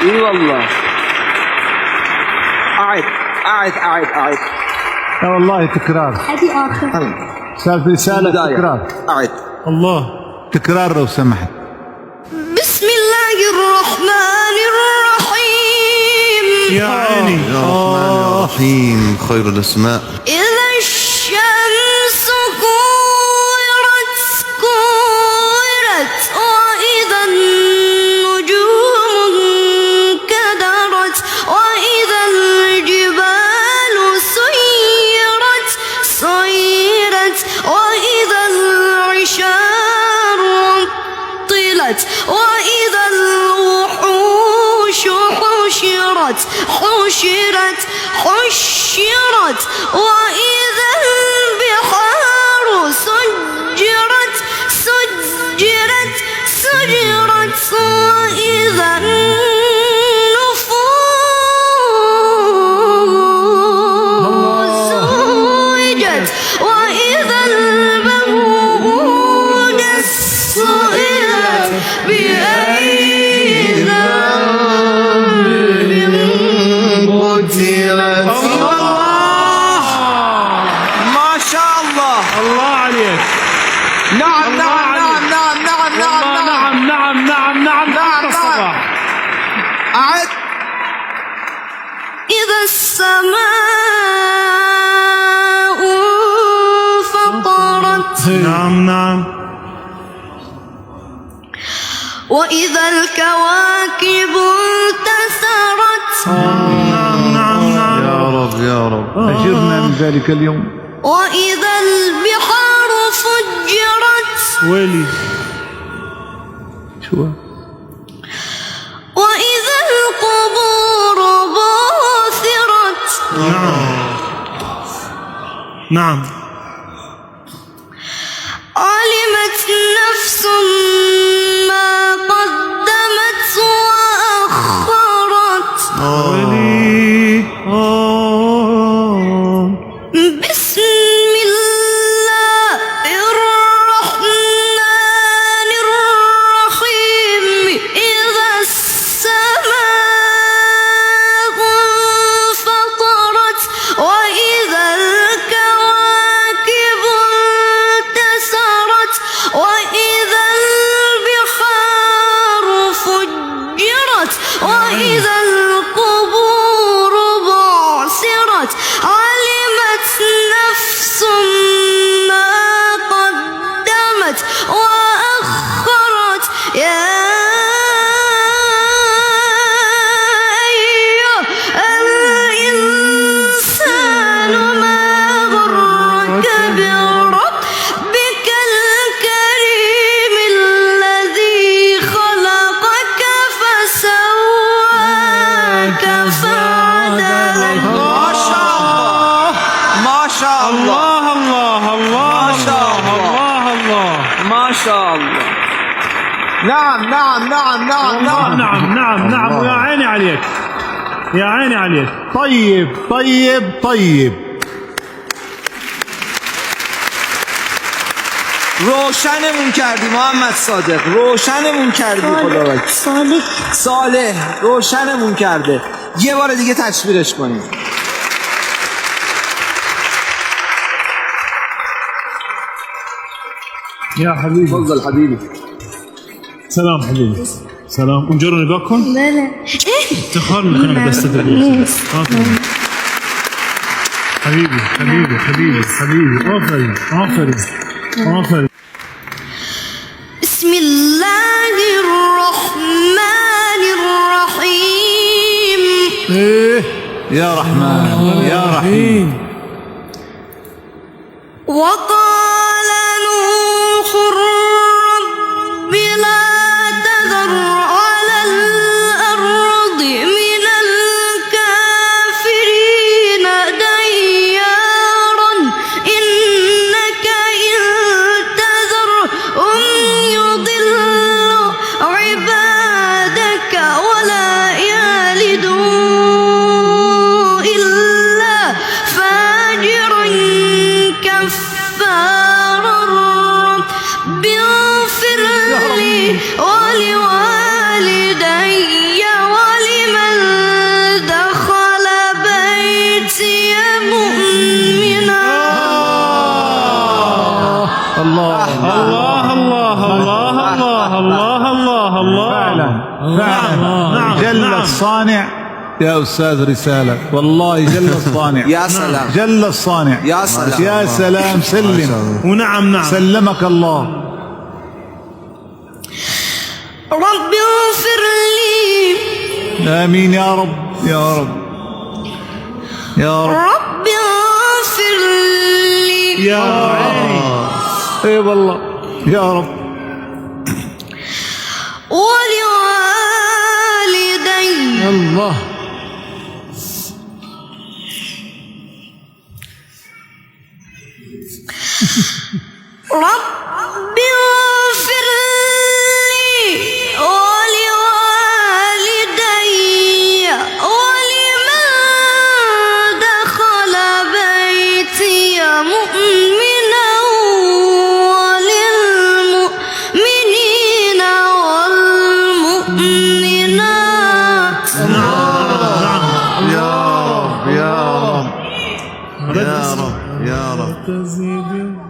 اي والله. أعد. لا والله تكرار. هذه آخر. سالفة رسالة تكرار. أعد. الله تكرار لو سمحت. بسم الله الرحمن الرحيم. يا عيني. يا الرحمن الرحيم خير الأسماء. إذا الشمس كورت وإذا النجوم انكدرت وإذا الجبال سيرت وإذا العشار عطلت وإذا الوحوش حشرت وإذا البحار سجرت وإذا النفوس زوجت وإذا الموءودة سئلت بأي ذنب قتلت. ما شاء الله. الله عليك. نعم. أعد. إذا السماء انفطرت. نعم. وإذا الكواكب انتثرت. يا رب أجرنا من ذلك اليوم. وإذا البحار فجرت. ويلي شو وإذا القبور بعثرت. نعم. علمت نفس ما قدمت وأخرت. بسم الله الرحمن الرحيم. إذا السماء انفطرت وإذا الكواكب انتثرت وإذا البحار فجرت وإذا القبور بعثرت. علمت نفس ما قدمت وأخرت. يا أيها الإنسان ما غرك بربك الكريم الذي خلقك فسواك فعدلك. ما شاء الله. ما شاء الله. نعم. يا عيني عليك. طيب. روشنمون کردی محمد صادق. روشنمون کردی. خدا صالح روشنمون کرده. یه بار دیگه تشویقش کنیم. يا حبيبي. تفضل حبيبي. سلام حبيبي. سلام. انجروا نباكم. بلى. تخارن خلنا بستدري. حبيبي. آفرين. بسم الله الرحمن الرحيم. يا رحمن يا رحيم. وقال نوح رب لا تذر على الأرض من الكافرين ديارا إنك إن تذرهم يضلوا عبادك ولا يلدوا إلا فاجرا كفارا. نعم. جل نعم. الصانع يا أستاذ رسالة، والله جل الصانع. يا سلام جل الصانع. يا سلام. يا سلام. سلم. ونعم. سلمك الله. رب اغفر لي. آمين يا رب يا رب يا رب. رب اغفر لي. يا عيني. اي والله يا رب. ولوالدي. الله. رب اغفر لي ولوالدي ولمن دخل بيتي مؤمنا وللمؤمنين والمؤمنات. يا رب يا رب يا رب يا رب.